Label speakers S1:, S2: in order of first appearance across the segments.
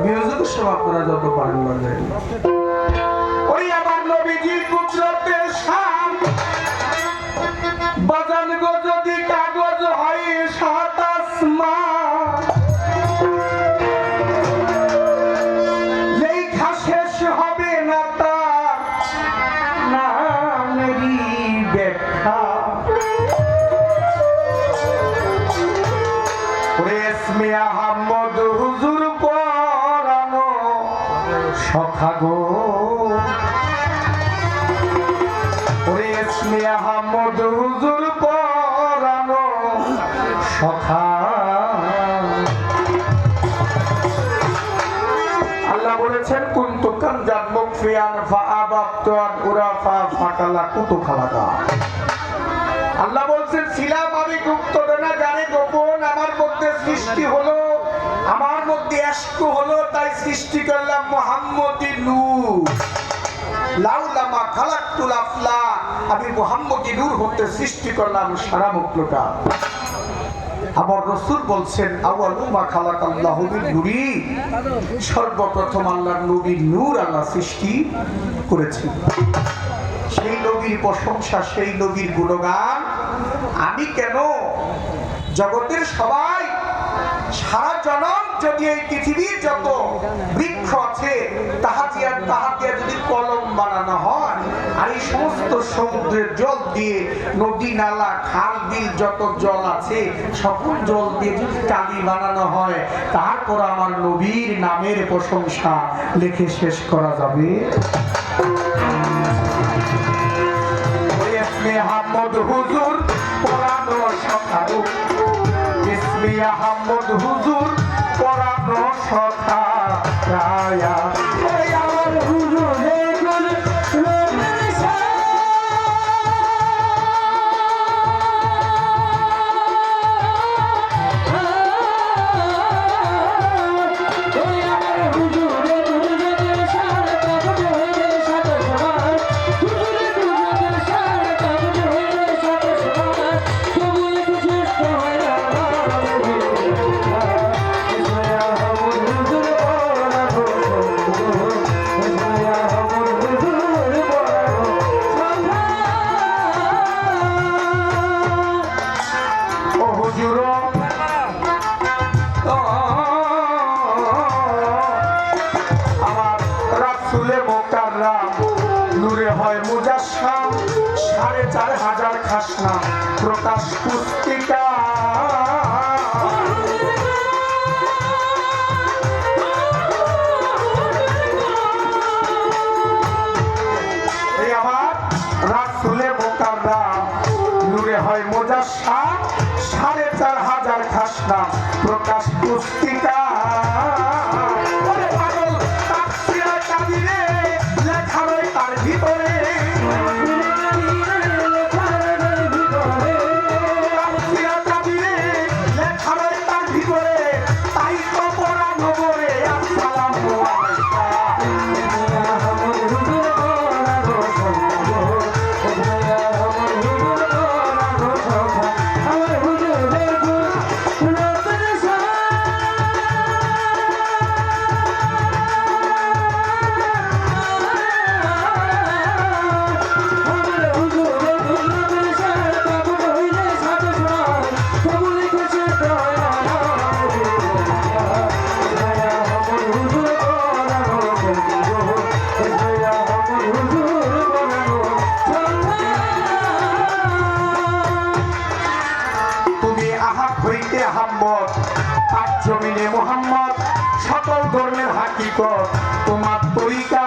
S1: Music সব আপনারা যত পারেন বাজান। ওই আমার নবীজির কুদরতের শান বাজান গো, যদি কাগজ হয় সাত আসমান, লেখা শেষ হবে না তার নামেরই ব্যাখ্যা। রেশমি আহমদ হুজুর পরানো সখা গো, রেশমি আহমদ হুজুর পরানো সখা। আল্লাহ বলেছেন কুনতু কানজান মুকফিয়ান ফাআবাতু আন উরাফা ফাকালা কুতু খালাকা। আল্লাহ বলছেন ছিলাম আমি গুপ্ত না জানে গোপন, আমার মধ্যে সৃষ্টি হলো, আমার মধ্যে ইশক হলো, তাই সৃষ্টি করলাম মুহাম্মদী নূর। লাউলামা খালাকতুল আফলা, আমি মুহাম্মদী নূর হতে সৃষ্টি করলাম সারা মখলুকা। আমার রাসূল বলছেন আউয়ালু মা খালাকাল্লাহু বিন নূরি, সর্বপ্রথম আল্লাহর নবীর নূর আল্লাহ সৃষ্টি করেছেন। সেই নবীর প্রশংসা, সেই নবীর গুণগান আমি কেন, জগতের সবাই সারা জনম যদি এই পৃথিবীর যত বৃক্ষ আছে তাহা দিয়া যদি কলম বানানো হয়, আর এই সমস্ত সমুদ্রের জল দিয়ে, নদী নালা খাল বিল যত জল আছে সকল জল দিয়ে যদি কালি বানানো হয়, তারপর আমার নবীর নামের প্রশংসা লিখে শেষ করা যাবে। আহমদ হুজুর পরানো সখা, ইসমি আহমদ হুজুর পরানো সখা রায়া। ওই আমার হুজুর প্রকাশ পুস্তিকা। এই আমার রাসূলে মুকাররম নূরে হয় মুজাসসাম, ৪৫০০ খাসনা প্রকাশ পুস্তিকা। লেখা রয় তার ভিতরে, জমিনে মুহাম্মদ সকল ধর্মের হাকিকত তোমার তরিকা।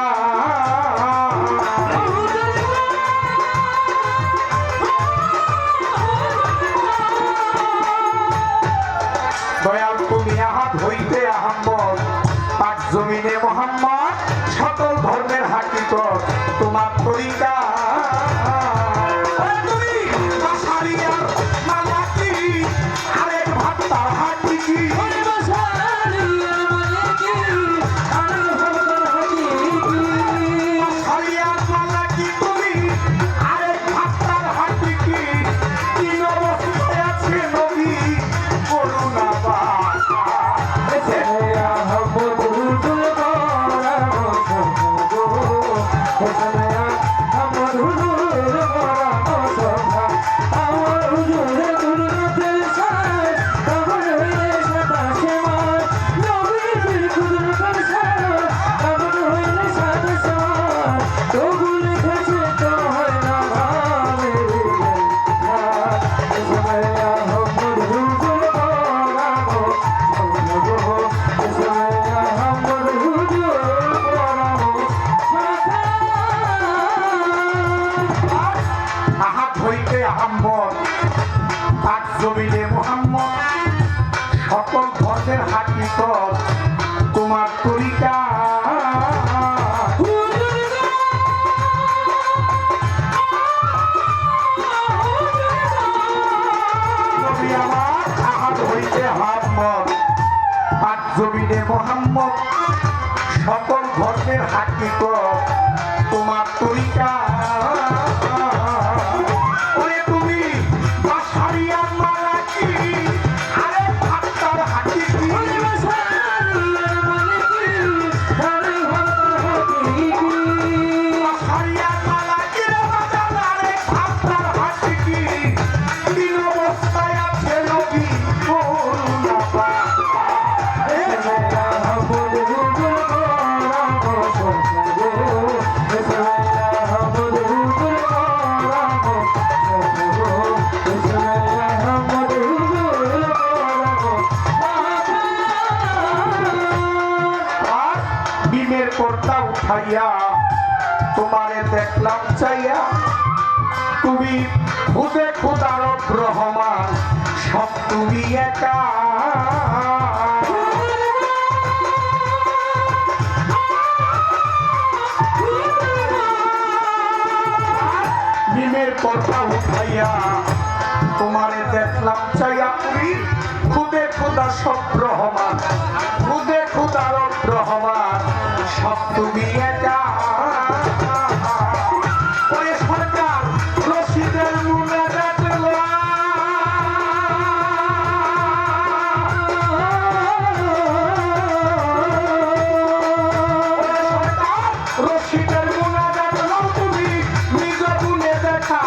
S1: দয়াল তুমি আহাদ হইতে আহম্মদ, পাক জমিনে মুহাম্মদ সকল ধর্মের হাকিকত তোমার তরিকা। আরেক ভাত্তার হাকি কি করুণা বা নিকট তোমার তরিকা নবী আমার আহাদ হইতে হাম্মদ পাক জমিনে মোহাম্মদ সকল ধর্মের হাকিকত তোমার তরিকা ওরে তুমি বাসারিয়ার মালা কি আরে ফাত্তার হাকি কি বাসারিয়ার মালা কি রে বাজান আরে ফাত্তার হাকি কি তিন অবস্থায় আছে নবী করুণা পা বিমের পর্দা উঠাইয়া তোমারে দেখলাম চাইয়া তুমি খুদে খুদার রহমান সব তুমি একা বিমের পর্দা উঠাইয়া তোমারে দেখলাম চাইয়া তুমি খুদে খুদা সব রহমান খুদে খুদার রহমান সব তুমি একা ওরে সরকার রশিদের মুনে দেখলা ওরে সরকার রশিদের মুনে দেখলা তুমি নিজ গুণে দেখা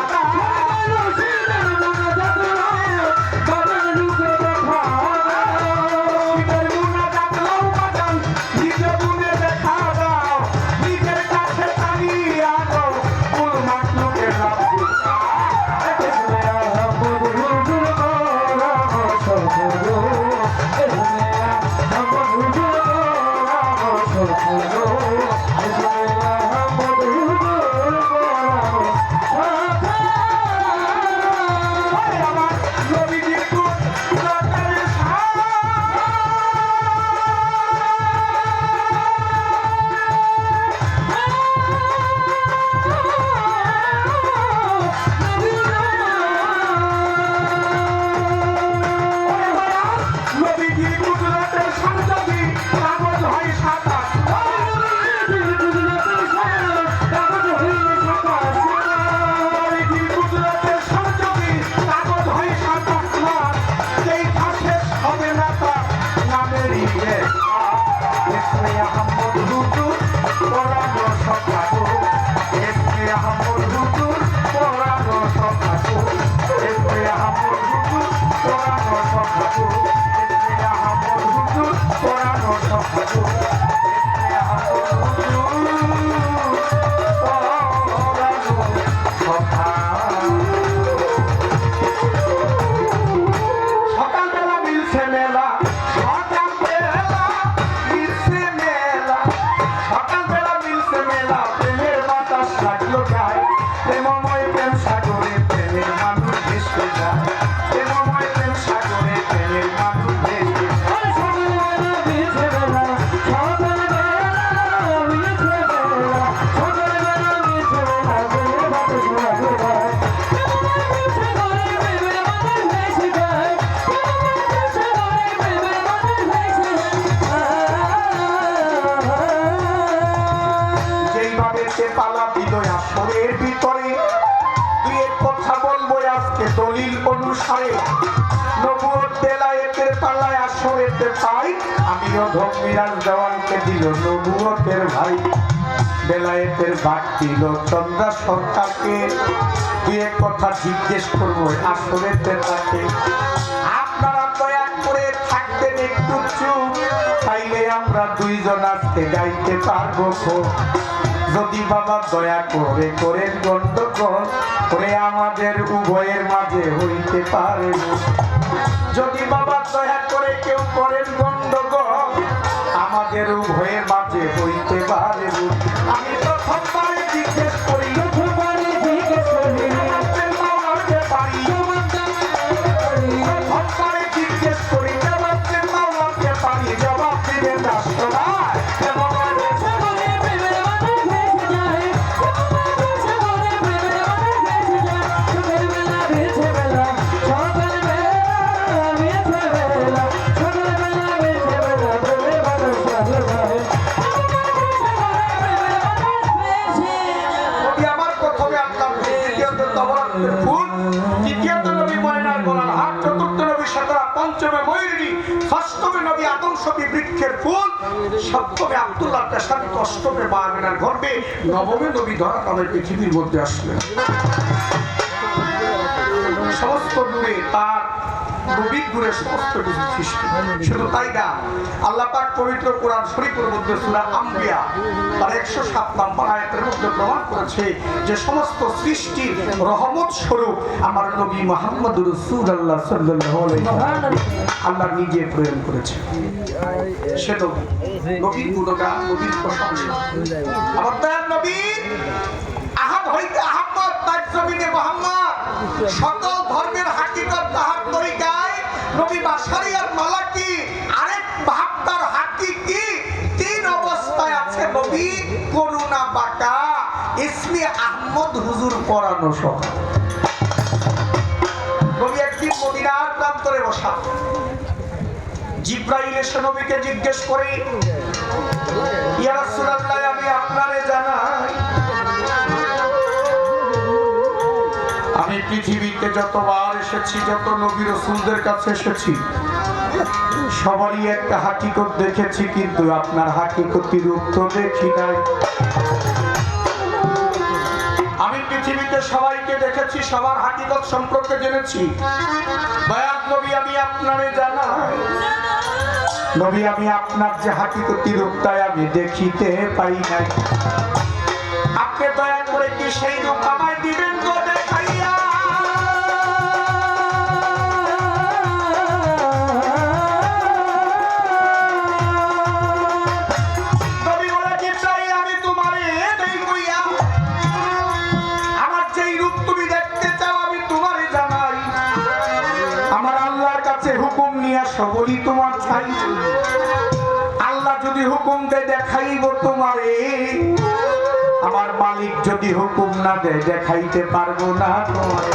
S1: পালা দিল আসরের ভিতরে দুই এক কথা বলবো আজকে দলিল অনুসারে নবুয়ত বেলায়েতের পালায় আসরেতে পাই আমিও ধর্মিরাজ দেওয়ানকে দিল নবুয়তের ভাই বেলায়েতের ভাগ দিল চন্দ্রা সরকারকে দুই এক কথা জিজ্ঞেস করবো আসরেতে তাকে আপনারা দয়া করে থাকবেন একটু চুপ তাইলে আমরা দুইজন আজকে গাইতে পারবো যদি বাবা দয়া করে করেন গন্ডগোল করে আমাদের উভয়ের মাঝে হইতে পারে যদি বাবা দয়া করে কেউ করেন গন্ডগোল আমাদের উভয়ের মাঝে হইতে পারে আমি প্রথমবারে জিজ্ঞেস করি প্রথমবারে জিজ্ঞেস করি জবাব পারি অষ্টমে নবী আদম শফি বৃক্ষের ফুল, সপ্তমে আব্দুল্লাহ তাশাবি, অষ্টমে মা আমিনার গর্ভে, নবমে নবী ধরাতলে পৃথিবীর মধ্যে আসলেন। সমস্ত নূরে তার নবীর নূরে সমস্ত কিছু সৃষ্টি। শুধু তাই না, আল্লাহ পাক পবিত্র কোরআন শরীফের মধ্যে সূরা আম্বিয়া তার 107 নম্বর আয়াতের মধ্যে প্রমাণ করেছে যে সমস্ত সৃষ্টির রহমত স্বরূপ আমার নবী মুহাম্মদুর রাসূলুল্লাহ সাল্লাল্লাহু আলাইহি ওয়াসাল্লাম আল্লাহ নিজে প্রেরণ করেছে। সে নবীর গুণগান, নবীর প্রশংসা। আমার দয়ার নবী আহাদ হইতে আহমদ, তার জমিনে মুহাম্মদ, সকল ধর্মের হাকিকত তাহার তরিকায়, নবী বাশারিয়াত মালাকি, আরেক বাহাত্তর হাকিকি, তিন অবস্থায় আছে নবী, করুণা বাঁকা, ইসমি আহমদ হুজুর পরানো সহ। নবী একদিন মদিনার প্রান্তরে বসা, জিব্রাইল এসে নবীকে জিজ্ঞেস করে, ইয়া রাসূলুল্লাহ, আমি আপনারে জানাই আমি পৃথিবীতে যতবার এসেছি, যত নবী রাসূলদের কাছে এসেছি, সবারই একটা হাকিকত দেখেছি, কিন্তু আপনার হাকিকতি রূপ তো দেখি নাই। আমি পৃথিবীতে সবাইকে দেখেছি, সবার হাকিকত সম্পর্কে জেনেছি, দয়ার নবী আমি আপনারে জানাই নবী, আমি আপনার যে হাকিকতি রূপটাই আমি দেখিতে পাই নাই। আপনি দয়া করে কি সেই রূপ আমায় দিবেন গো দেখাইয়া? নবী বলে, জিব্রাইল, আমি তোমারে দেই কইয়া, আমার যেই রূপ তুমি দেখতে চাও আমি তোমারে জানাই। আমার আল্লাহর কাছে হুকুম নিয়ে আসো, বলি তোমার চাই। আল্লাহ যদি হুকুম দেয় দেখাইব তোমারে, আমার মালিক যদি হুকুম না দেয় দেখাইতে পারবো না তোমারে।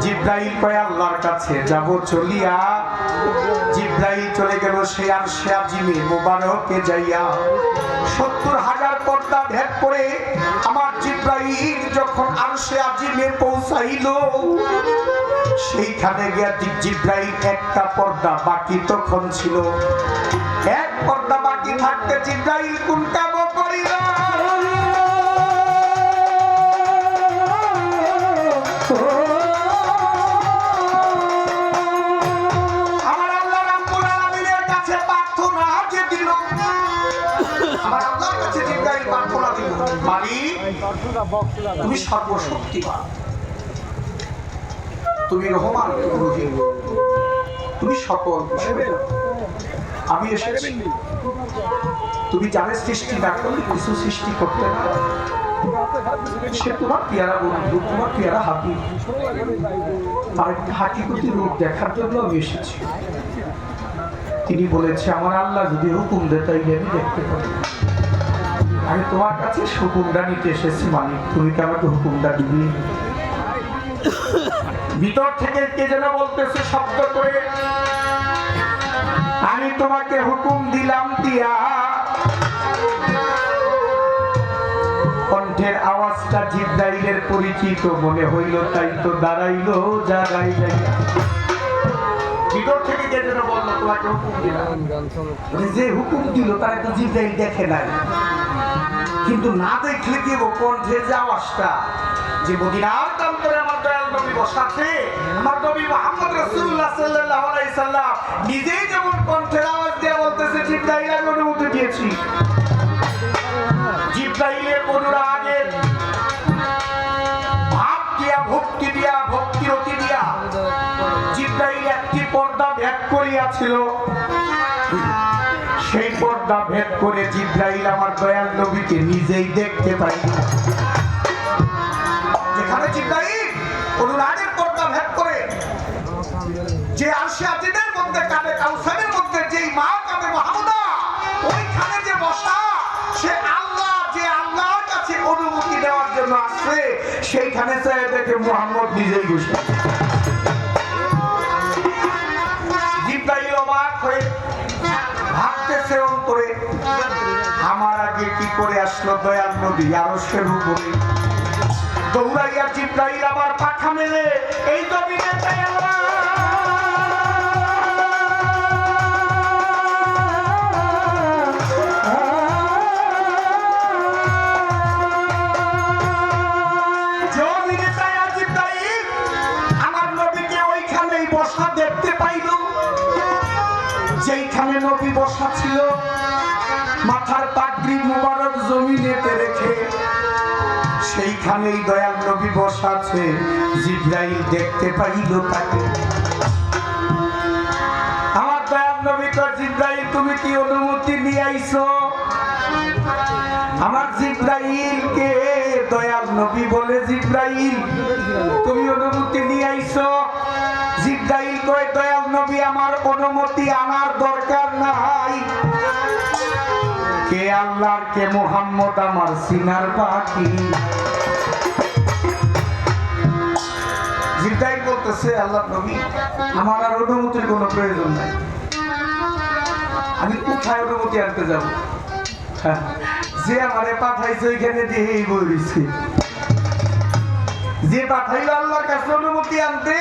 S1: জিব্রাইল কয় আল্লাহর কাছে যাব চলিয়া। জিব্রাইল চলে গেল সে আরশে আজিমে মোবারকে যাইয়া। ৭০,০০০ পর্দা ভেদ করে আমার জিব্রাইল যখন আরশে আজিমে পৌঁছাইল, সেইখানে গিয়া জিব্রাইল একটা পর্দা বাকি তখন ছিল। এক পর্দা বাকি থাকতে জিব্রাইল কোন কাম করিল? আমার আল্লাহ রাব্বুল আলামিনের কাছে প্রার্থনা যে দিল, আমার আল্লাহর কাছে জিব্রাইল প্রার্থনা দিল, মালিক তুমি সর্বশক্তিমান, তুমি রহমান, রহিম, তুমি সকল বিষয়। আমি এসেছি, তুমি জানে সৃষ্টি না করলে কিছু সৃষ্টি করতে না। সে তোমার পেয়ারা বন্ধু, তোমার পেয়ারা হাতি, তার একটি হাকিকতি রূপ দেখার জন্য আমি এসেছি। তিনি বলেছে আমার আল্লাহ যদি হুকুম দেয় তাইলে আমি দেখতে পারি। আমি তোমার কাছে হুকুমটা নিতে এসেছি, মালিক তুমি কি আমাকে হুকুমটা দিবি? ভিতর থেকে কে যেন বলতেছে শব্দ করে, আমি তোমাকে হুকুম দিলাম দিয়া। কণ্ঠের আওয়াজটা জিব্রাইলের পরিচিত মনে হইল, তাই তো দাঁড়াইলো জায়গায় যাইয়া। ভিতর থেকে কে যেন বললো তোমাকে হুকুম দিলাম। যে হুকুম দিল তারা তো জিব্রাইল দেখে নাই, কিন্তু না দেখলে কি কণ্ঠের যে আওয়াজটা, যে মদিনার প্রান্তরে আমার দয়াল নবী বসাছে, আমার নবী মুহাম্মদ রাসূলুল্লাহ সাল্লাল্লাহু আলাইহি সাল্লাম নিজেই যেমন কণ্ঠের আওয়াজ দিয়ে বলতেছে, জিব্রাইল আমি অনুমতি দিয়েছি। জিব্রাইলের অনুরাগের ভাব দিয়া, ভক্তি দিয়া, ভক্তিরতি দিয়া জিব্রাইল একটি পর্দা ভেদ করিয়াছিল। সেই পর্দা ভেদ করে জিব্রাইল আমার দয়াল নবীকে নিজেই দেখতে পাই। যেখানে জিব্রাইল অনুরাগের পর্দা ভেদ করে যে আরশে আজিমের মধ্যে, কাবে কাউসারের মধ্যে যেই মা কাবে মাহমুদা, ওইখানে যে বসা, সে আল্লাহ, যে আল্লাহর কাছে অনুমতি দেওয়ার জন্য আসছে, সেইখানে চাই দেখে মুহাম্মদ নিজেই বসে। জিব্রাইল অবাক হয়ে ভাবতেছে অন্তরে, আমার আগে কি করে আসলো দয়াল নবী আরশের উপরে? দৌড়াইয়া জিব্রাইল আবার পাখা মেলে এই জমিনে মাথার পাগড়ি মুবারক জমিনেতে রেখে সেইখানেই দয়াল নবী বসা আছে। জিবরাইল দেখতে পাইল তাকে। আমার দয়াল নবী কয়, জিবরাইল তুমি কি অনুমতি নিয়ে আইছো? আমার জিবরাইলকে দয়াল নবী বলে, জিবরাইল তুমি অনুমতি নিয়ে আইছো? জিবরাইল কয়, দয়াল নবী আমার অনুমতি আনার দরকার নাই। কে আল্লাহর কে মুহাম্মদ আমার সিনার বাকি। জিবরাইল বলতেছে, আল্লাহর নবী আমার আর অনুমতির কোনো প্রয়োজন নাই। আমি কোথায় অনুমতি আনতে যাব? যে আমারে পাঠাইছে ওইখানে দিয়েই বলেছি। যে পাঠাইলো আল্লাহর কাছে অনুমতি আনতে,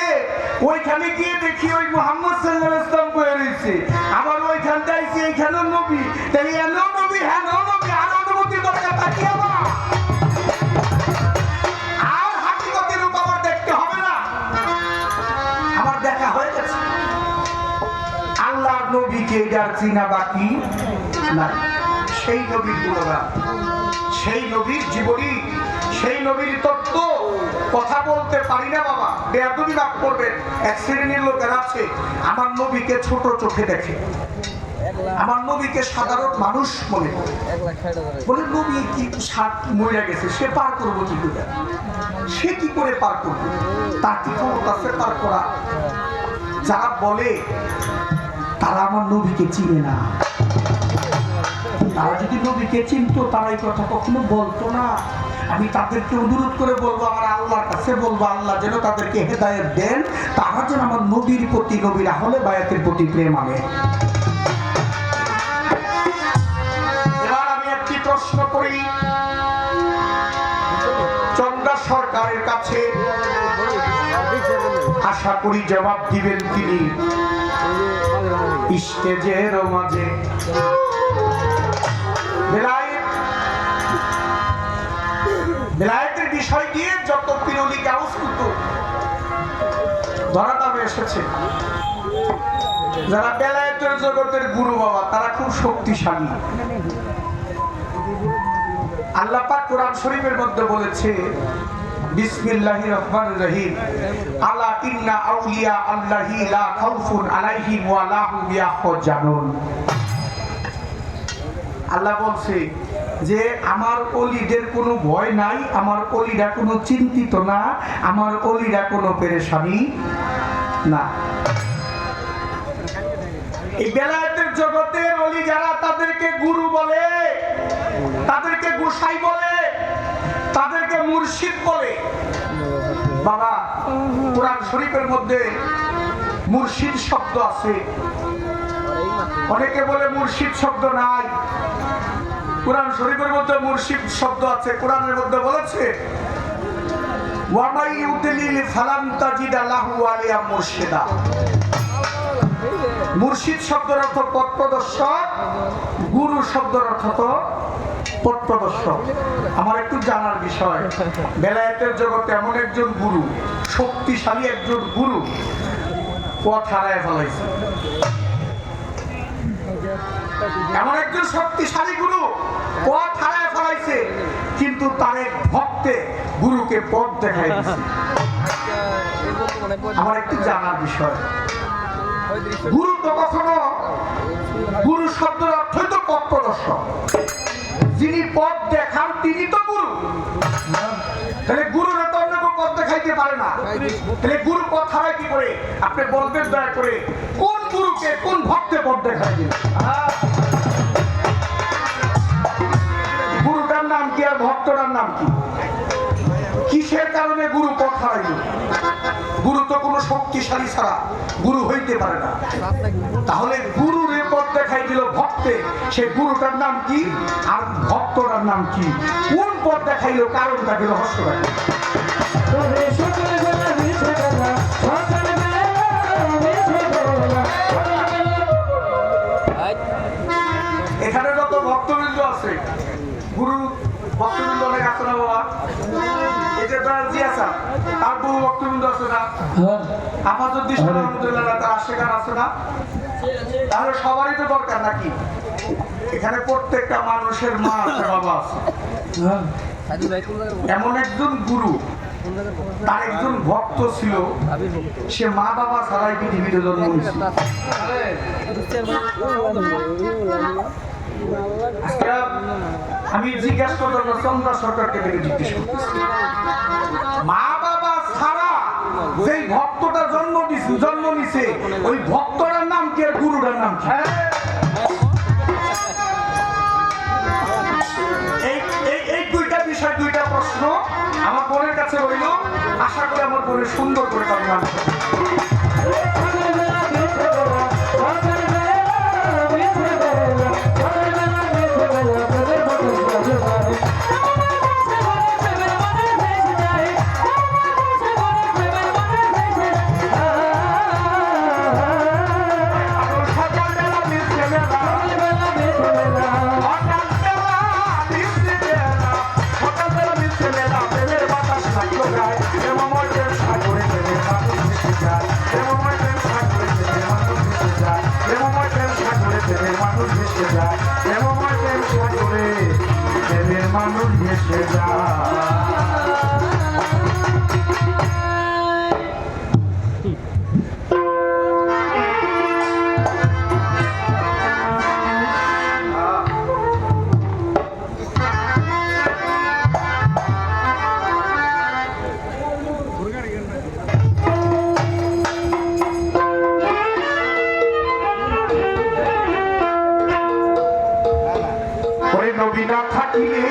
S1: ওইখানে গিয়ে দেখি ওই মুহাম্মদ সাল্লাল্লাহু আলাইহি ওয়াসাল্লাম বলে রয়েছে। আবার ওইখানটা আইছে, এইখানেও নবী, তাই এনও নবী, হ্যাঁ নবী, আর অনুমতি দরকার থাকি আমার। আর হাকিকতের রূপ আমার দেখতে হবে না, আমার দেখা হয়ে গেছে। আল্লাহর নবীকে যার চিনা বাকি না। সেই নবীর গুণগান, সেই নবীর জীবনী, সেই নবীর তত্ত্ব কথা বলতে পারি না বাবা, বেয়াদবি মাফ করবেন। এক শ্রেণীর লোকের আছে আমার নবীকে ছোট চোখে দেখে, আমার নবীকে সাধারণ মানুষ মনে করে, বলে নবী কি সাত মরে গেছে, সে পার করবো কি করে? সে কি করে পার করবে? তার কি ক্ষমতা আছে পার করা? যারা বলে তারা আমার নবীকে চিনে না। তারা যদি নবীকে চিনতো তারা এই কথা কখনো বলতো না। আমি তাদেরকে অনুরোধ করে বলবো, আমার আল্লাহর কাছে বলবো, আল্লাহ যেন তাদেরকে হেদায়েত দেন, তারা যেন আমার নবীর প্রতি, নবীর আহলে বায়াতের প্রতি প্রেম আনে। এবার আমি একটি প্রশ্ন করি চন্দ্রা সরকারের কাছে, আশা করি জবাব দিবেন তিনি। স্টেজের মাঝে বেলায়েতের বিষয় দিয়ে যত পিরলি গাউস কুতুব ধরা নামে এসেছে, যারা বেলায়েতের জগতের গুরু বাবা, তারা খুব শক্তিশালী। আল্লাহ পাক কোরআন শরীফের মধ্যে বলেছে, বিসমিল্লাহির রহমানির রহিম, আলা ইন্না আউলিয়া আল্লাহি লা খাউফুন আলাইহিম ওয়া লা হুম ইয়াহজানুন। আল্লাহ বলছে যে আমার ওলিদের কোনো ভয় নাই, আমার ওলিরা কোনো চিন্তিত না, আমার ওলিরা কোনো পেরেশানি না। এই বেলায়েতের জগতের ওলি যারা, তাদেরকে গুরু বলে, তাদেরকে গোসাই বলে, তাদেরকে মুর্শিদ বলে। বাবা কোরআন শরীফের মধ্যে মুর্শিদ শব্দ আছে, অনেকে বলে মুর্শিদ শব্দ নাই। কোরআন শরীফের মধ্যে মুর্শিদ শব্দ আছে। কোরআনের মধ্যে বলেছে, ওয়ামাই ইউদিলিল ফালান তাজিদা লাহু ওয়ালিয়া মুর্শিদা। মুর্শিদ শব্দের অর্থ পথ প্রদর্শক, গুরু শব্দের অর্থ তো পথ প্রদর্শক। আমার একটু জানার বিষয়, বেলায়েতের জগতে এমন একজন গুরু, শক্তিশালী একজন গুরু পথ হারায় ফেলাইছে। এমন একজন শক্তিশালী গুরু পথ হারায় ফেলাইছে, কিন্তু তার এক ভক্তে গুরুকে পথ দেখাই দিয়েছে। আমার একটু জানার বিষয়, গুরু তো কখনো, গুরু শব্দের অর্থই তো পথ প্রদর্শক, যিনি পথ দেখান তিনি তো গুরু। তাহলে গুরুরা তো অন্য কেউ পথ দেখাইতে পারে না, তাহলে গুরু পথ হারায় কি করে? আপনি বলবেন দয়া করে, কোন গুরুকে কোন ভক্তে পথ দেখাই দিন? গুরুটার নাম কি আর ভক্তটার নাম কি? কিসের কারণে গুরু পথ হারাইল? গুরু তো কোনো শক্তিশালী ছাড়া গুরু হইতে পারে না। তাহলে গুরুর পথ দেখাই দিল ভক্তে, সেই গুরুটার নাম কি আর ভক্তটার নাম কি? কোন পথ দেখাইল, কারণটা কি রহস্য রাখে। এখানে যত ভক্তবৃন্দ আছে, গুরু ভক্তবৃন্দ অনেক আছে না বাবা? এই যে জি আছে, তার বহু ভক্তবৃন্দ আছে না? আপাতত দৃষ্টি তার আশেখান আছে না? তাহলে সবারই তো দরকার নাকি? এখানে প্রত্যেকটা মানুষের মা আছে, বাবা আছে। এমন একজন গুরু, তার একজন ভক্ত ছিল, সে মা বাবা ছাড়াই পৃথিবীতে জন্ম নিয়েছিল। আমি জিজ্ঞাসা করলাম, চন্দ্রা সরকারকে থেকে জিজ্ঞেস করতেছি, মা বাবা ছাড়া যেই ভক্তটা জন্ম নিছে, ওই ভক্তটার নাম কি আর গুরুটার নাম কি? এই দুইটা বিষয়, দুইটা প্রশ্ন আমার বোনের কাছে রইল। আশা করি আমার বোনের সুন্দর করে তার নাম। মানুষ ভেসে নবী না থাকিলে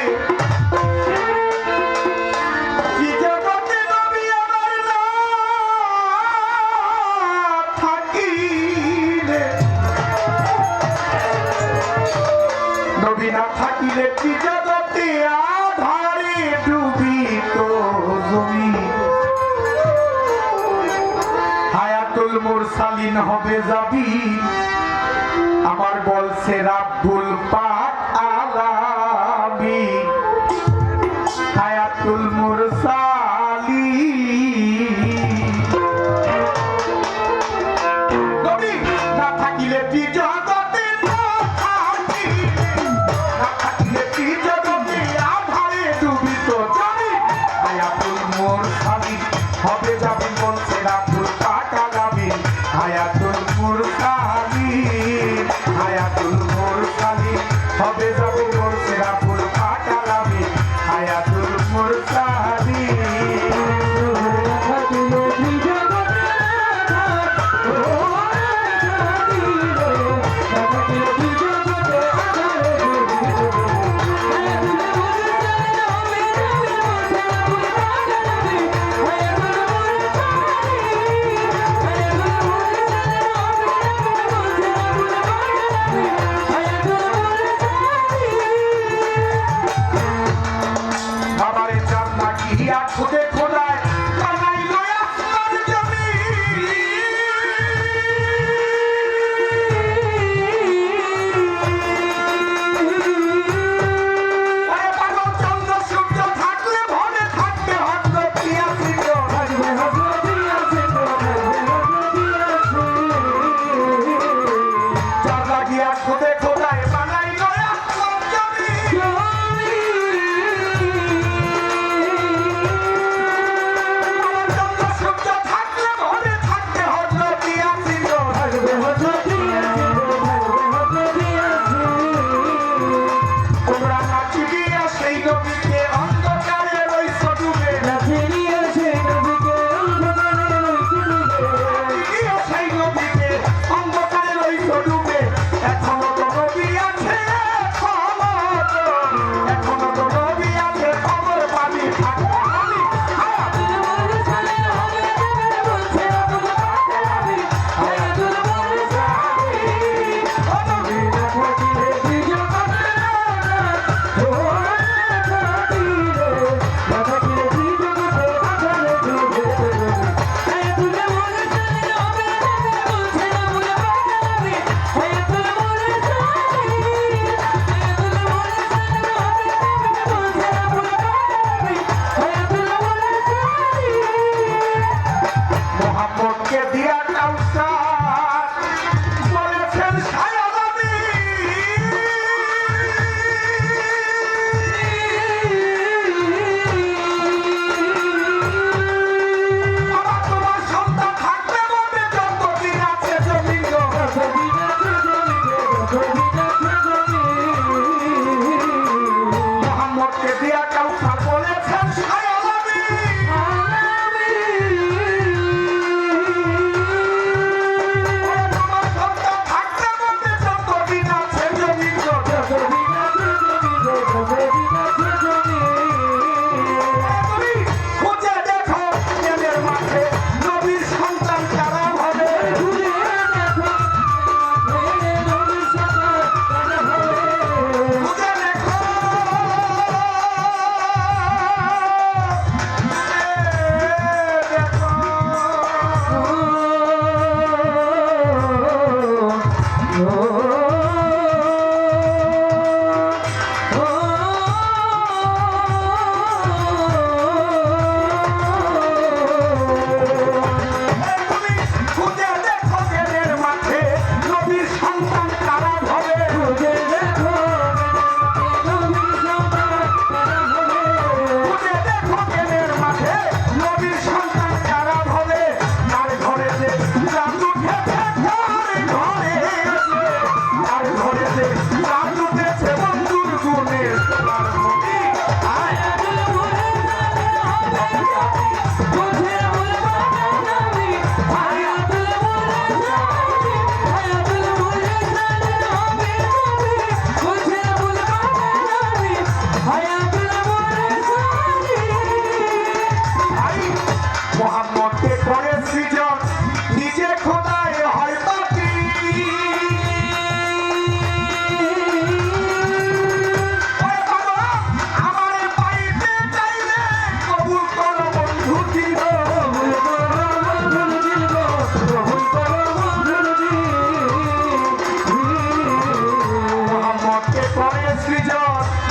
S1: কি জগতে নবী আমার না থাকিলে, নবী না থাকিলে কি জগতে আধারে ডুবিত জমি। হায়াতুল মুরসালিন হবে যাবি, আমার বলছে রাব্বুল পাক আলামি। হায়াতুল মুরসালিন নবী না থাকিলে কি জগতে না থাকিলে কি জগতে আধারে ডুবিত জমি। হায়াতুল মুরসালিন হবে যাবি, বলছে রাব্বুল পাক আলামি। হায়াতুল মুরসালিন, হায়াতুল মুরসালিন হবে যাবে, বলছে রাব্বুল পাক আলামি। হায়াতুল মুরসালিন খুদে খোদায় বানাইলো আসমান জমি। আরে পাগল চন্দ্র সূর্য থাকলে ভরে থাকবে হযরত ইয়াসিন। চাঁদ লাগিয়া খুদে খোদায় বানাইলো আসমান জমি।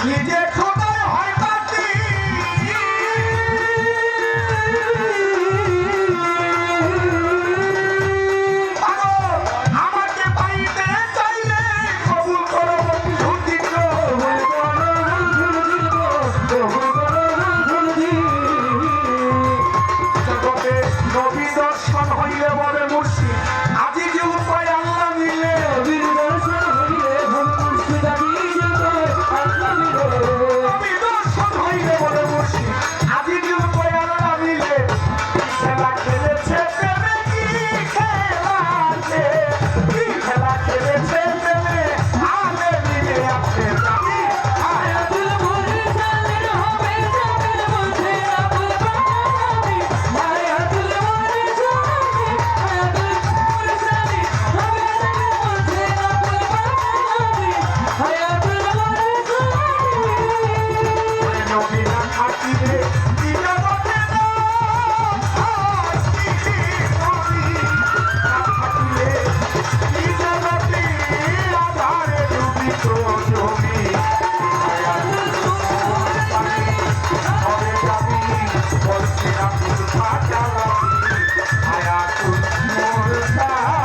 S1: নিজে খোদার হয় বাতি আমাকে পাইতে চাইলে কবুল করো বন্ধু দিল জগতে নবী দর্শন হইলে বলে মুর্শিদ আজি যে উপায় আল্লাহ মিলে নবীর দর্শন হইলে বলে মুর্শিদ আজি যে উপায় আল্লাহ মিলে নবী দর্শন হইলে বলে মুর্শিদ আজি যে উপায় আল্লাহ মিলে খেলা খেলেছে প্রেমে কি খেলা খেলেছে প্রেমে আলে মিলে আছে জানি আয়াতুল মুরসালিন হবে জানের মধ্যে আবুল বানাবি আয়াতুল মুরসালিন আয়াতুল মুরসালিন হবে জানের মধ্যে আবুল বানাবি আয়াতুল মুরসালিন ওরে নবী না থাকিলে দিনা বলে না আশিকি করি না থাকিলে দিনা বলে আধারে ডুবি তো জমি আয়াতুল মুরসালিন হবে যাবি বলছে আব্দুল ফাতালাবি আয়াতুল মুরসালিন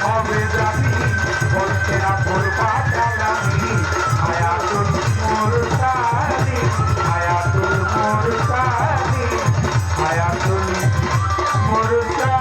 S1: হবে যাবি বলছে আব্দুল ফাতালাবি আয়াতুল মুরসালিন আয়াতুল মুরসালিন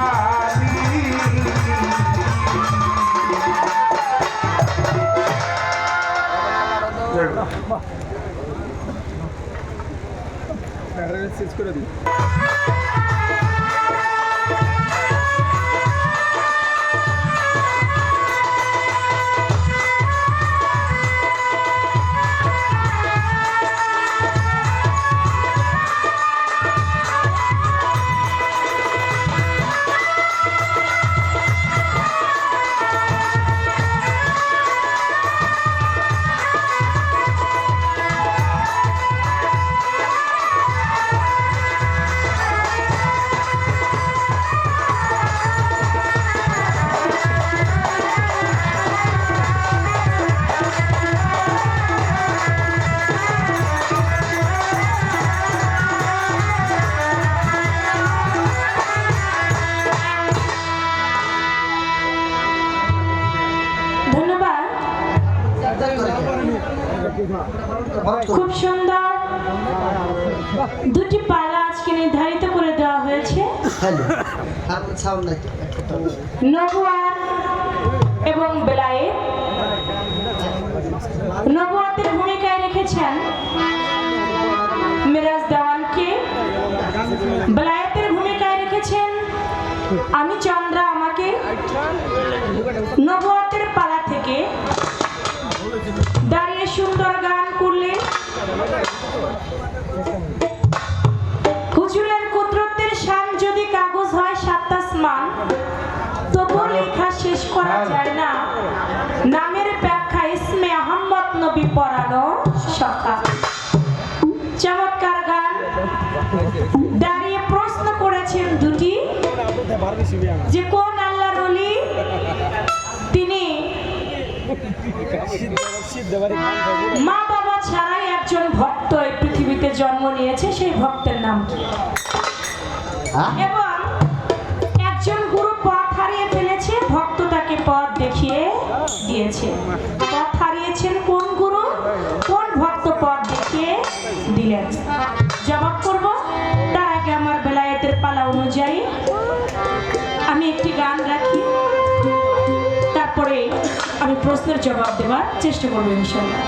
S2: খুব সুন্দর দুটি পালা আজকে নির্ধারিত করে দেওয়া হয়েছে নবুয়াত এবং বেলায়েত। নবুয়াতের ভূমিকায় রেখেছেন মিরাজ দেওয়ানকে, বেলায়েতের ভূমিকায় রেখেছেন আমি চন্দ্রা আমাকে। নবুয়াতের পালা থেকে দাঁড়িয়ে সুন্দর গান করলেন হুজুরের কুদরতের শান যদি কাগজ হয় সাত আসমান তবুও লেখা শেষ করা যায় না নামের ব্যাখ্যা ইসমে আহমদ নবী পড়ানো সখা। চমৎকার গান। দাঁড়িয়ে প্রশ্ন করেছেন দুটি যে কোন আল্লাহর ওলি তিনি মা বাবা ছাড়াই একজন ভক্ত এই পৃথিবীতে জন্ম নিয়েছে, সেই ভক্তের নাম কি? এবং একজন গুরু পথ হারিয়ে ফেলেছে, ভক্ত তাকে পথ দেখিয়ে দিয়েছে। পথ হারিয়েছেন কোন গুরু, কোন ভক্ত পথ দেখিয়ে দিলেন? জবাব করব তার আগে আমার বেলায়েতের পালা অনুযায়ী আমি একটি গান রাখি, তারপরে আমি প্রশ্নের জবাব দেওয়ার চেষ্টা করবো ইনশাআল্লাহ।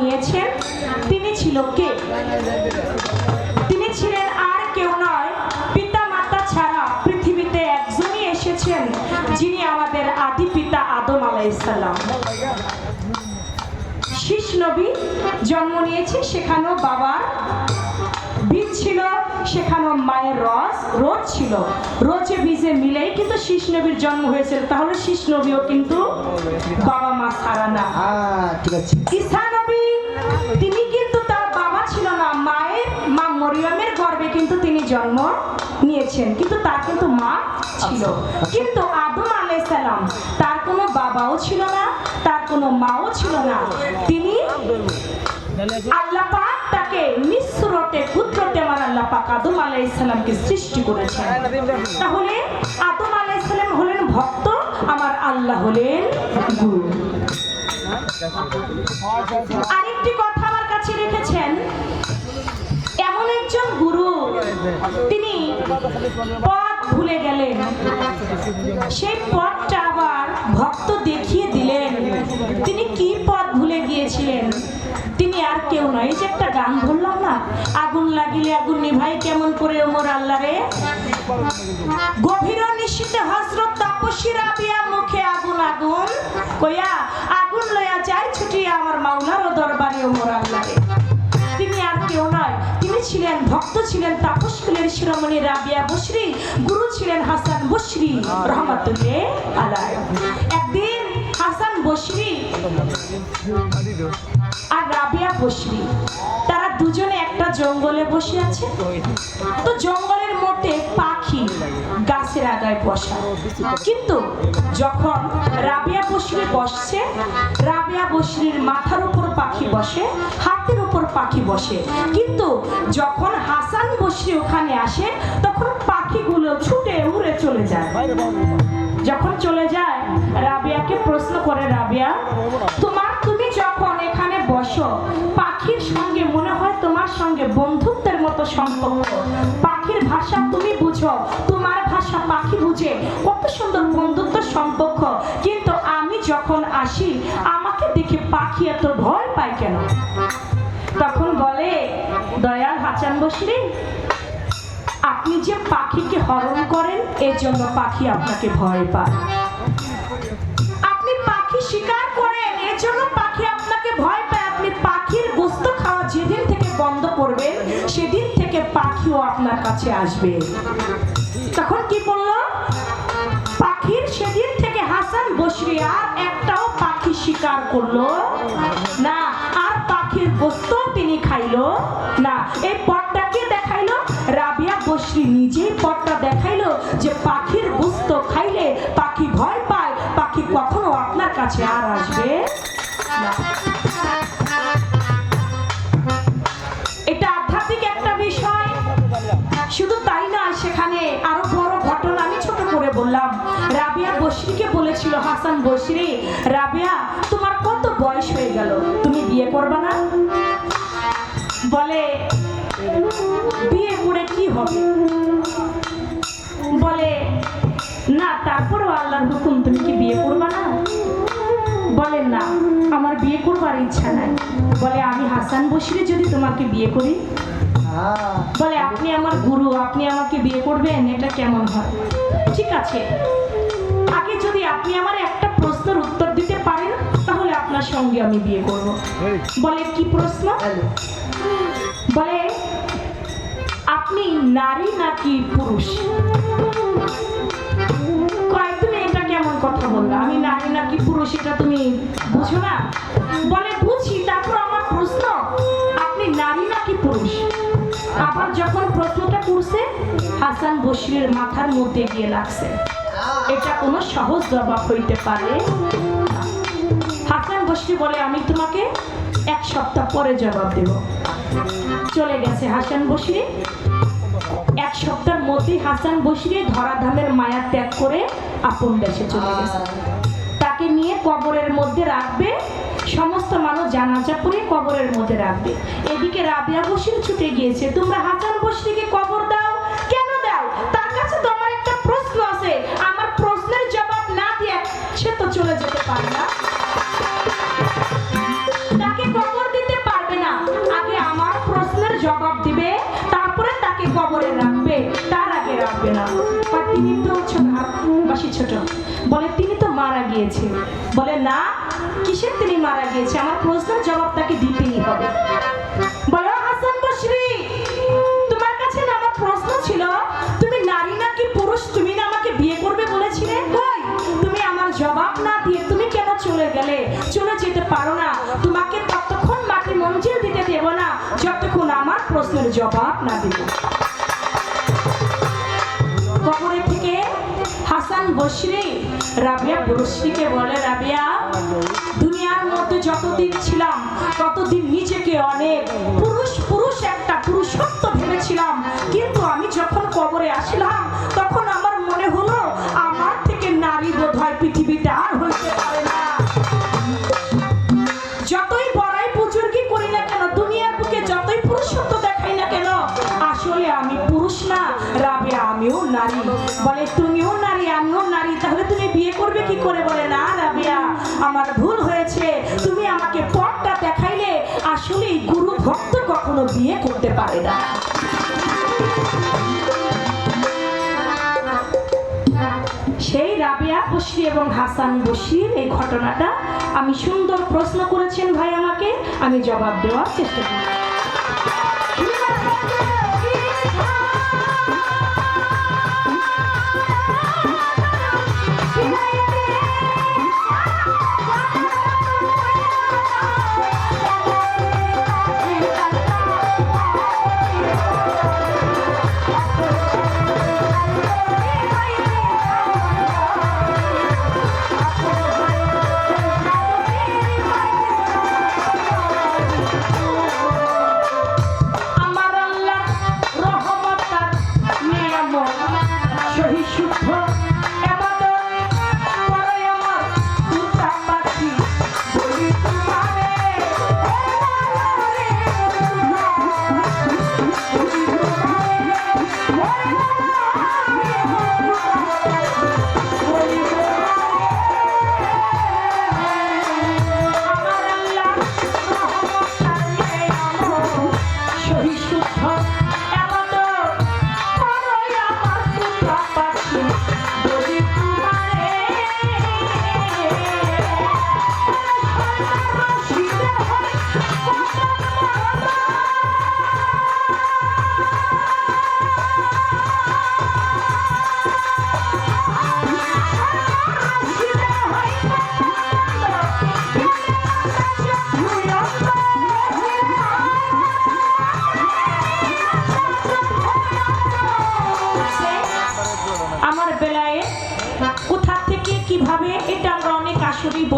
S2: নিয়েছেন তিনি ছিল কে? তিনি ছিলেন আর কেউ নয়, পিতা মাতা ছাড়া পৃথিবীতে একজনই এসেছেন যিনি আমাদের আদি পিতা আদম আলাইহিস সালাম। শীষ নবী জন্ম নিয়েছে, সেখানেও বাবার বীজ ছিল, সেখানেও মায়ের রোজ ছিল, রোজে বীজে মিলেই কিন্তু শীষ নবীর জন্ম হয়েছিল। তাহলে শীষ নবীও কিন্তু বাবা মা ছাড়া না।
S3: ঠিক আছে।
S2: ঈসা নবী তিনি কিন্তু তার বাবা ছিল না, মায়ের মা মরিয়মের গর্ভে কিন্তু তিনি জন্ম নিয়েছেন, কিন্তু তার কিন্তু মা ছিল। কিন্তু আদম আলাইহিস সালাম তার কোনো বাবাও ছিল না, তার কোনো মাও ছিল না। তিনি আল্লাহ পাক তাকে নিঃসুরতে পুত্রতে আমার আল্লাহ পাক আদম আলাইহিস সালামকে সৃষ্টি করেছেন। তাহলে আদম আলাইহিস সালাম হলেন ভক্ত, আমার আল্লাহ হলেন গুরু। আরেকটি কথা আমার কাছে রেখেছেন, এমন একজন গুরু তিনি পথ ভুলে গেলেন, সেই পথটা আবার ভক্ত দেখিয়ে দিলেন। তিনি কি পথ ভুলে গিয়েছিলেন? তিনি আর কেউ নয়, এই যে একটা গান বললাম না, আগুন লাগিলে আগুন নিভাই কেমন করে ওমর আল্লাহ রে, গভীর নিশীথে হযরত তাপসী রাবিয়া মুখে আগুন আগুন কইয়া আগুন লইয়া যায় ছুটিয়া আমার মাওলার দরবারে ওমর আল্লাহ রে। তিনি আর কেউ নয়, তিনি ছিলেন ভক্ত, ছিলেন তাপস কুলের শিরোমণি রাবিয়া বসরি, গুরু ছিলেন হাসান বসরি রহমাতুল্লাহ আলাইহি। একদিন হাসান বসরি আর রাবিয়া বসরি তারা দুজনে একটা জঙ্গলে বসে আছে। তো জঙ্গলের মধ্যে পাখি গাছের আগায় বসা, কিন্তু যখন রাবিয়া বসরি বসছে, রাবিয়া বসরির মাথার উপর পাখি বসে, হাতের উপর পাখি বসে, কিন্তু যখন হাসান বসরি ওখানে আসে তখন পাখিগুলো ছুটে উড়ে চলে যায়। যখন চলে যায় রাবিয়াকে প্রশ্ন করে, রাবিয়া তুমি যখন এখানে বসো পাখির সঙ্গে মনে হয় তোমার সঙ্গে বন্ধুত্বের মতো সম্পর্ক, পাখির ভাষা তুমি বুঝো, তোমার ভাষা পাখি বুঝে, কত সুন্দর বন্ধুত্ব সম্পর্ক, কিন্তু আমি যখন আসি আমাকে দেখে পাখি এত ভয় পায় কেন? তখন বলে, দয়াল হাসান বসরি, আপনি যে পাখিকে হরণ করেন এর জন্য পাখি আপনাকে ভয় পায়, আপনি পাখি শিকার করেন এর জন্য পাখি আপনাকে ভয় পায়, আপনি পাখির গোশত খাওয়া যেদিন থেকে বন্ধ করবেন সেদিন থেকে পাখিও আপনার কাছে আসবে। তখন কি বললো? পাখির সেদিন থেকে হাসান বসরি আর একটাও পাখি শিকার করলো না, আর পাখির গোশত তিনি খাইলো না। এই পথটাকে দেখাইলো রাবিয়া বসরি, নিজেই পথটা দেখাইলো যে পাখির গোশত খাইলে পাখি ভয় পায়, পাখি কখনো আপনার কাছে আর আসবে না। এটা আধ্যাত্মিক একটা বিষয়। শুধু তাই না, সেখানে আরো বড় ঘটনা আমি ছোট করে বললাম। রাবিয়া বসরিকে বলেছিল হাসান বসরি, রাবিয়া তোমার কত বয়স হয়ে গেল, তুমি বিয়ে করবে না? বলে, বিয়ে করে কি হবে? বলে, না তারপরেও আল্লাহর হুকুম, তুমি কি বিয়ে করবে না? বলে, না আমার বিয়ে করবার ইচ্ছা নাই। বলে, আমি হাসান বসরি যদি তোমাকে বিয়ে করি? বলে, আপনি আমার গুরু, আপনি আমাকে বিয়ে করবেন, এটা কেমন হয়? ঠিক আছে, আগে যদি আপনি আমার একটা প্রশ্নের উত্তর দিতে পারেন তাহলে আপনার সঙ্গে আমি বিয়ে করব। বলে, কি প্রশ্ন? বলে, আপনি নারী নাকি পুরুষ? কয়, তুমি এটা কেমন কথা বললা, আমি নারী নাকি পুরুষ এটা তুমি বুঝো না? বলে, বুঝি, তারপর আমার প্রশ্ন আপনি নারী নাকি পুরুষ? আবার যখন প্রশ্নটা করছে হাসান বসরির মাথার মধ্যে গিয়ে লাগছে, এটা কোনো সহজ জবাব হইতে পারে না। হাসান বসরি বলে, আমি তোমাকে এক সপ্তাহ পরে জবাব দেব। চলে গেছে হাসান বসরি। এক সপ্তাহের মধ্যে হাসান বসরি ধরাধামের মায়া ত্যাগ করে আপন দেশে চলে গেছে। তাকে নিয়ে কবরের মধ্যে রাখবে, সমস্ত মানুষ জানাজা করে কবরের মধ্যে রাখবে। এদিকে রাবিয়া বসরি ছুটে গিয়েছে, তোমরা হাসান বসরিকে কবর দাও। কেন দাও? তার কাছে তো আমার একটা প্রশ্ন আছে, আমার প্রশ্নের জবাব না দিয়ে সে তো চলে যেতে পারে না, তাকে কবর দিতে জবাব দিবে, তারপরে তাকে কবরে রাখবে, তার আগে রাখবে না। আর তিনি তো বাসি ছোট, বলে তিনি তো মারা গিয়েছে। বলে না, কিসের তিনি মারা গিয়েছে, আমার প্রশ্নের জবাব তাকে দিতেই হবে। বলে হাসান বসরি, তোমার কাছে না আমার প্রশ্ন ছিল, তুমি নারী নাকি পুরুষ, তুমি না আমাকে বিয়ে করবে বলেছিলে, কই তুমি আমার জবাব না দিয়ে তুমি কেন চলে গেলে? চলে যেতে পারো না, তোমাকে ততক্ষণ মাটি মঞ্জিল দিতে দেব না যতক্ষণ আমার প্রশ্নের জবাব না দেব। কবরে থেকে হাসান বসরি রাবিয়া বসরিকে বলে, রাবিয়া, দুনিয়ার মধ্যে যতদিন ছিলাম ততদিন নিজেকে অনেক পুরুষ পুরুষ একটা পুরুষত্ব ভেবেছিলাম, কিন্তু আমি যখন কবরে আসলাম তখন আমার মনে হলো আমার থেকে নারী বোধহয় পৃথিবীতে আর হইতে পারে না। যতই বড়াই বুজুর্গি করি না কেন, দুনিয়ার বুকে যতই পুরুষত্ব দেখাই না কেন, আসলে আমি পুরুষ না রাবিয়া, আমিও নারী। বলে তুমিও নারী আমিও নারী, তাহলে তুমি বিয়ে করবে কি করে? বলে না রাবিয়া, আমার ভুল হয়েছে, তুমি আমাকে পথটা দেখাইলে, আসলে গুরু ভক্ত কখনো বিয়ে করতে পারে না। সেই রাবিয়া বসরি এবং হাসান বসরির এই ঘটনাটা আমি সুন্দর প্রশ্ন করেছেন ভাই আমাকে, আমি জবাব দেওয়ার চেষ্টা করি।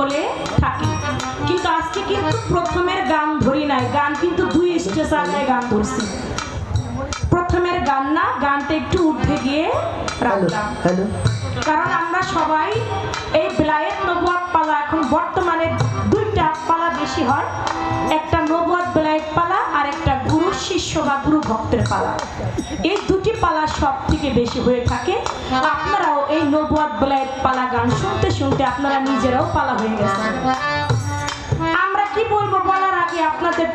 S2: বলে থাকি, কিন্তু আজকে কিন্তু প্রথমের গান ধরি নাই, গান কিন্তু দুই স্টেশনে গান ধরছি। প্রথমের গান না, গানটা একটু উঠে গিয়ে রাখলাম, কারণ আমরা সবাই এই বেলায়েত নবুয়াত পালা, এখন বর্তমানে দুইটা পালা বেশি হয়, একটা নবুয়াত বেলায়েত পালা আর একটা গুরু শিষ্য বা গুরু ভক্তের পালা। এই দুটি পালা সব থেকে বেশি হয়ে থাকে। আপনারাও এই নবুয়াত বেলায়েত পালা গান শুনতে শুনতে আপনারা নিজেরাও পালা হয়ে গেছেন। আমরা কি বলবো বলার আগে আপনাদের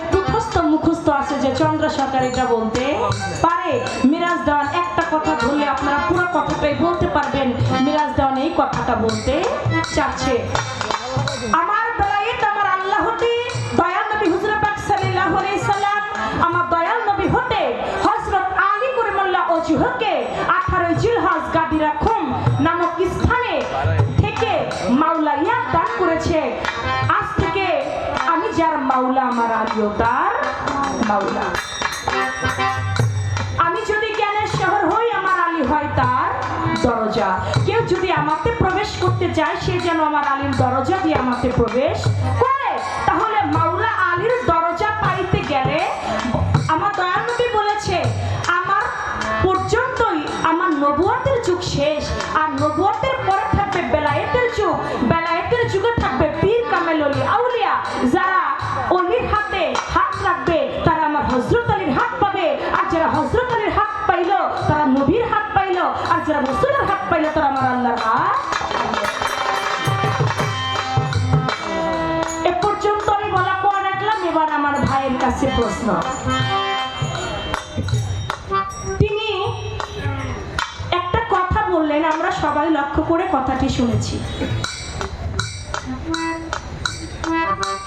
S2: মুখস্থ আছে যে চন্দ্র সরকার এটা বলতে পারে। মিরাজ দেওয়ান একটা কথা ধরলে আপনারা পুরো কথাটাই বলতে পারবেন। মিরাজ দেওয়ান এই কথাটা বলতে চাচ্ছে, আমার বেলায়েত আমার আল্লাহ হতে দয়াল নবী হুজুর পাক সাল্লাল্লাহু আলাইহি সাল্লাম, আমার দয়াল নবী হতে হযরত আলী করিমুল্লাহ ওজহকে 18 জিলহজ গাদিরা খুম নামক স্থানে থেকে মাওলা ইয়াদ দান করেছে। আজ থেকে আমি যার মাওলা, আমার আলীও তার মাওলা। আমি যদি জ্ঞানের শহর হই, আমার আলী হয় তার দরজা। কেউ যদি আমাকে প্রবেশ করতে চায়, সে যেন আমার আলীর দরজা দিয়ে আমাকে প্রবেশ করে। তাহলে মাওলা আলীর দরজা পাইতে গেলে আমার দয়াল নবী বলেছে, আমার পর্যন্তই আমার নবুয়তের যুগ শেষ, আর নবুয়তের পরে থাকবে বেলায়েতের যুগ। বেলায়েতের যুগে থাকবে পীর কামেল ওলি আউলিয়া, যারা অলির হাতে হাত রাখবে তারা আমার হযরত আলীর হাত পাবে, আর যারা হযরত আলীর হাত পাইলো তারা নবীর হাত পাইলো, আর যারা রাসূলের হাত পাইলো তারা আমার আল্লাহর হাত। এ পর্যন্ত আমি বলা পড়া রাখলাম। এবার আমার ভাইয়ের কাছে প্রশ্ন, তিনি একটা কথা বললেন, আমরা সবাই লক্ষ্য করে কথাটি শুনেছি।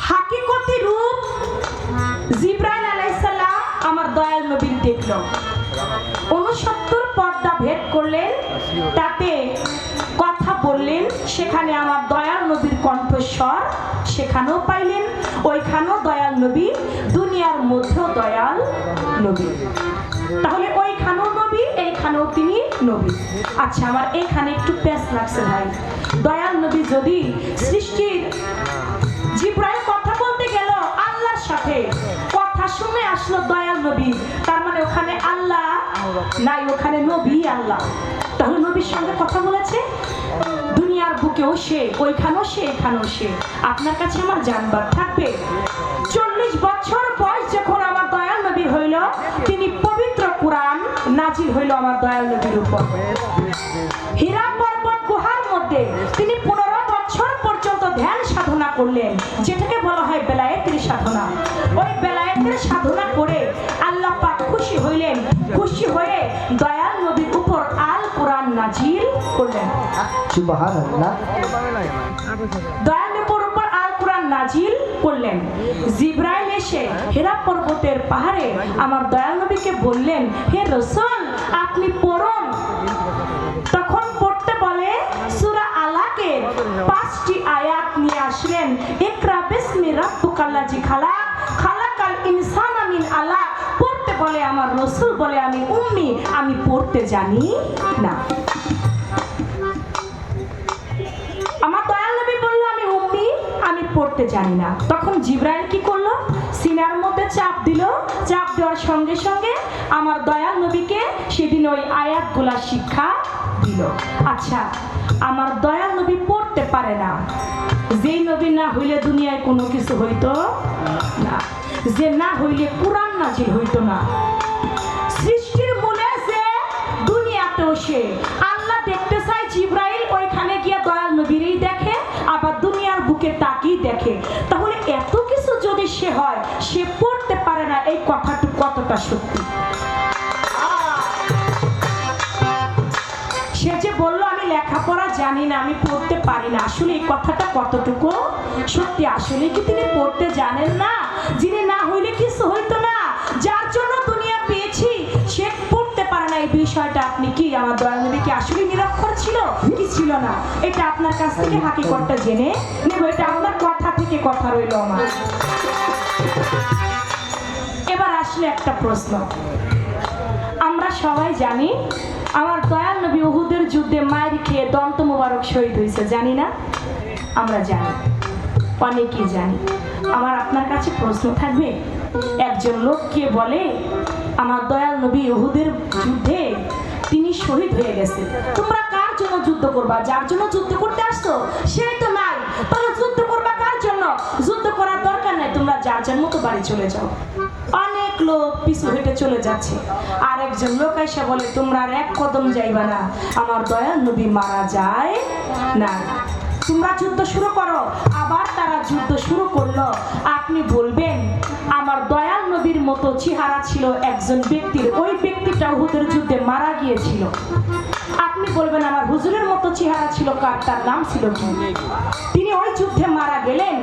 S2: হাকিকতি রূপ জিবরাইল আলাইহিস সালাম আমার দয়াল নবীর দেখল। 69 পর্দা ভেদ করলেন, তাতে কথা বললেন, সেখানে আমার দয়াল নবীর কণ্ঠস্বর সেখানেও পাইলেন, ওইখানেও দয়াল নবী, দুনিয়ার মধ্যেও দয়াল নবী। তাহলে ওইখানেও নবী, এইখানেও তিনি নবী। আচ্ছা, আমার এখানে একটু পেশ লাগছে ভাই। দয়াল নবী যদি সৃষ্টির জিবরাইল কথা বলতে গেল আল্লাহর সাথে, কথা শুনে আসলো দয়াল নবী, তার মানে ওখানে আল্লাহ নাই, ওখানে নবী আল্লাহ। তাহলে নবীর সঙ্গে কথা বলেছে, দুনিয়ার বুকেও সে, ওইখানেও সে, এখানেও সে। আপনার কাছে আমার জানবার থাকবে, 40 বছর বয়স যখন আমার দয়াল নবীর হইল, তিনি পবিত্র কুরআন নাজিল হইল আমার দয়াল নবীর উপর। হীরা পর্বত গুহার মধ্যে তিনি 15 বছর পর্যন্ত ধ্যান সাধনা করলেন, যেটাকে বলা হয় বেলায়েতের সাধনা। ওই বেলায়েতের সাধনা করে আল্লাহ পাক খুশি হইলেন, খুশি হয়ে দয়াল নবীর উপর আল কোরআন নাজিল করলেন।
S3: সুবহানাল্লাহ।
S2: দয়াল নবীর উপর আল কোরআন নাজিল করলেন। জিবরাইল এসে হীরা পর্বতের পাহাড়ে আমার দয়াল নবীকে বললেন, হে রাসূল, আপনি পড়ুন। তখন পড়তে বলে সূরা আলাকের 5টি আয়াত নিয়ে আসলেন। ইকরা বিসমি রাব্বিকাল্লাযী খালাক, খালাকাল ইনসানা মিন আলাক। পড়তে বলে আমার রাসূল বলে, আমি উম্মি, আমি পড়তে জানি না। আমার দয়াল নবী বলল, আমি উম্মি, আমি পড়তে জানি না। তখন জিবরাইল কি করলো? সিনার মধ্যে চাপ দিল। চাপ দেওয়ার সঙ্গে সঙ্গে আমার দয়াল নবীকে সেদিন ওই আয়াতগুলা শিক্ষা দিল। আচ্ছা, আমার দয়াল নবী পড়তে পারে না, যেই নবী না হইলে দুনিয়ায় কোনো কিছু হইতো না, যে না হইলে কুরআন নাজিল হইতো না। সৃষ্টির মূলে যে, দুনিয়াতেও সে। আল্লাহ দেখতে চায় জিবরাইল ওইখানে গিয়ে দয়াল নবীরই দেখে, আবার দুনিয়ার বুকে তাকিয়ে দেখে। তাহলে এত কিছু যদি সে হয়, সে পড়তে পারে না, এই কথাটি কতটা সত্যি? সে যে বলল আমি লেখাপড়া জানি না, আমি পড়তে পারি না, আসলে এই কথাটা কতটুকু সত্যি? আসলে কি তিনি পড়তে জানেন না? যিনি না হইলে কিছু হইতো না, যার জন্য দুনিয়া পেয়েছি, সে পড়তে পারে না, এই বিষয়টা আপনি কি আমার দয়াল নবী কি আসলে নিরক্ষর ছিল কি ছিল না? এটা আপনার কাছ থেকে হাকিকতটা জেনে নেব। এটা আপনার কথা থেকে কথা রইল আমার। এবার আসলে একটা প্রশ্ন, আমরা সবাই জানি আমার দয়াল নবী উহুদের যুদ্ধে মায়ের খেয়ে দন্ত মোবারক শহীদ হয়েছে, জানি না? আমরা জানি, অনেকেই জানি। আমার আপনার কাছে প্রশ্ন থাকবে, একজন লোককে বলে আমার দয়াল নবী উহুদের যুদ্ধে তিনি শহীদ হয়ে গেছে, তোমরা কার জন্য যুদ্ধ করবা? যার জন্য যুদ্ধ করতে আসছো সেই তো নাই, তাহলে যুদ্ধ করবা কার জন্য? যুদ্ধ করার দরকার নাই, তোমরা যার যার মতো বাড়ি চলে যাও। অনেক লোক পিছু হেঁটে চলে যাচ্ছে। আর একজন লোক এসে বলে, তোমরা আর এক কদম যাইবা না, আমার দয়াল নবী মারা যায় না, তোমরা যুদ্ধ শুরু করো। আবার তারা যুদ্ধ শুরু করলো। আপনি বলবেন আমার দয়াল নবীর মতো চেহারা ছিল একজন ব্যক্তির, ওই ব্যক্তিটা উহুদের যুদ্ধে মারা গিয়েছিল। আপনি বলবেন আমার হুজুরের মতো চেহারা ছিল কার? তার নাম ছিল কি? তিনি ওই যুদ্ধে মারা গেলেন।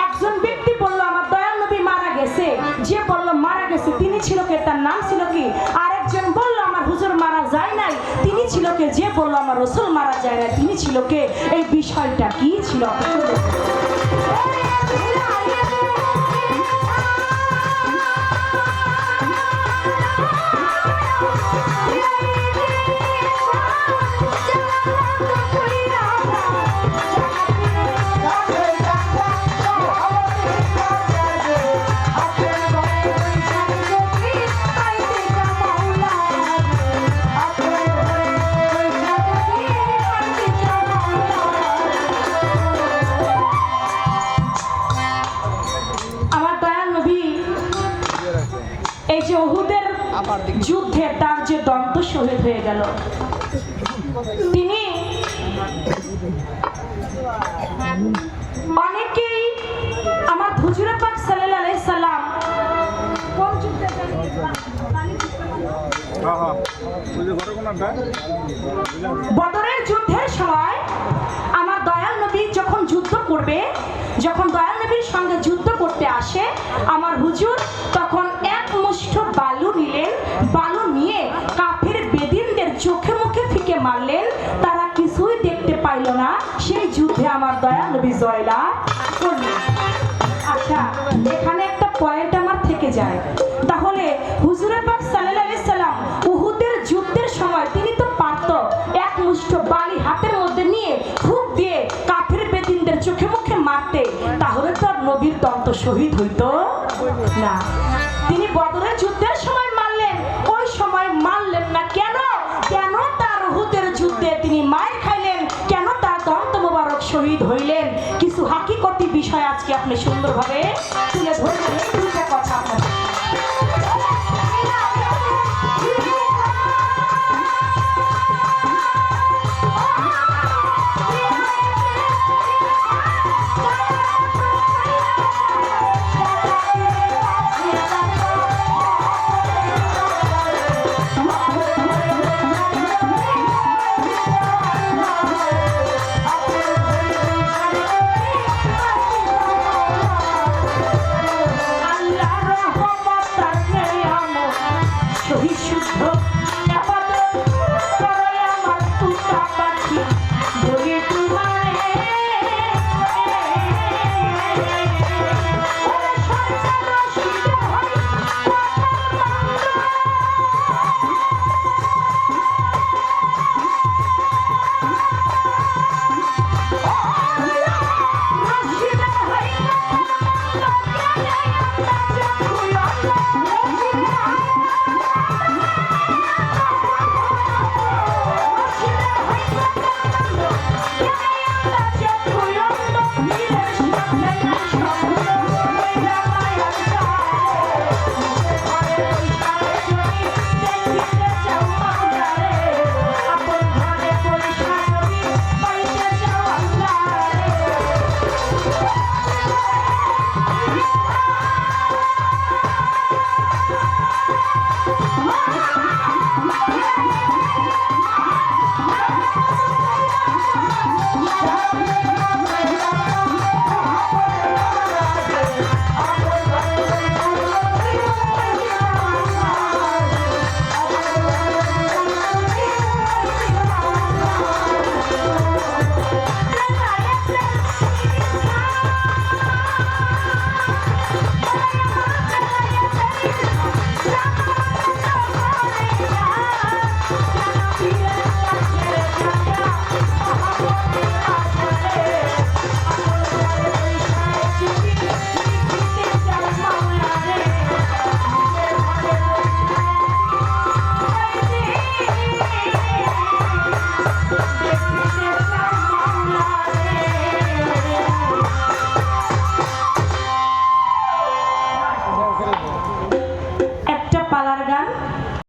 S2: একজন ব্যক্তি বলল আমার দয়াল নবী মারা গেছে, যে বলল মারা গেছে তিনি ছিল কে? তার নাম ছিল কি? আরেকজন বলল আমার হুজুর মারা যায় নাই, তিনি ছিল কে? যে বলল আমার রাসূল মারা যায় না, তিনি ছিল কে? এই বিষয়টা কি ছিল? এই যে উহুদের যুদ্ধে তার যে দন্ত শহীদ হয়ে গেল, তিনি অনেকেই আমার হুজুর পাক সাল্লাল্লাহু আলাইহি সাল্লাম কোন যুদ্ধে বদরের যুদ্ধের সময় আমার দয়াল নবী যখন যুদ্ধ করবে, যখন দয়াল নবীর সঙ্গে যুদ্ধ করতে আসে আমার হুজুর, তখন এক মুষ্ঠ বালু নিলেন। বালু নিয়ে কাফের বেদিনদের চোখে মুখে ফিকে মারলেন, তারা কিছুই দেখতে পাইল না। সেই যুদ্ধে আমার দয়াল নবী জয়লাভ করলেন। আচ্ছা, এখানে একটা পয়েন্ট আমার থেকে যায়, তাহলে হুজুরে পাক সাল্লাল্লাহু আলাইহি সাল্লাম উহুদের যুদ্ধের সময় তিনি তো পারত এক মুষ্ঠ বালি হাতের মধ্যে নিয়ে ফুঁক দিয়ে কাফের বেদিনদের চোখে মুখে মারতে, তাহলে তো আর নবীর দন্ত শহীদ হইতো না। তিনি বদরের যুদ্ধের সময় মারলেন, ওই সময় মারলেন না কেন? কেন তার উহুদের যুদ্ধে তিনি মার খাইলেন? কেন তার দন্ত মোবারক শহীদ হইলেন? কিছু হাকিকতি বিষয় আজকে আপনি সুন্দরভাবে তুলে ধরবেন। এই দুইটা কথা আপনার একটা পালার গান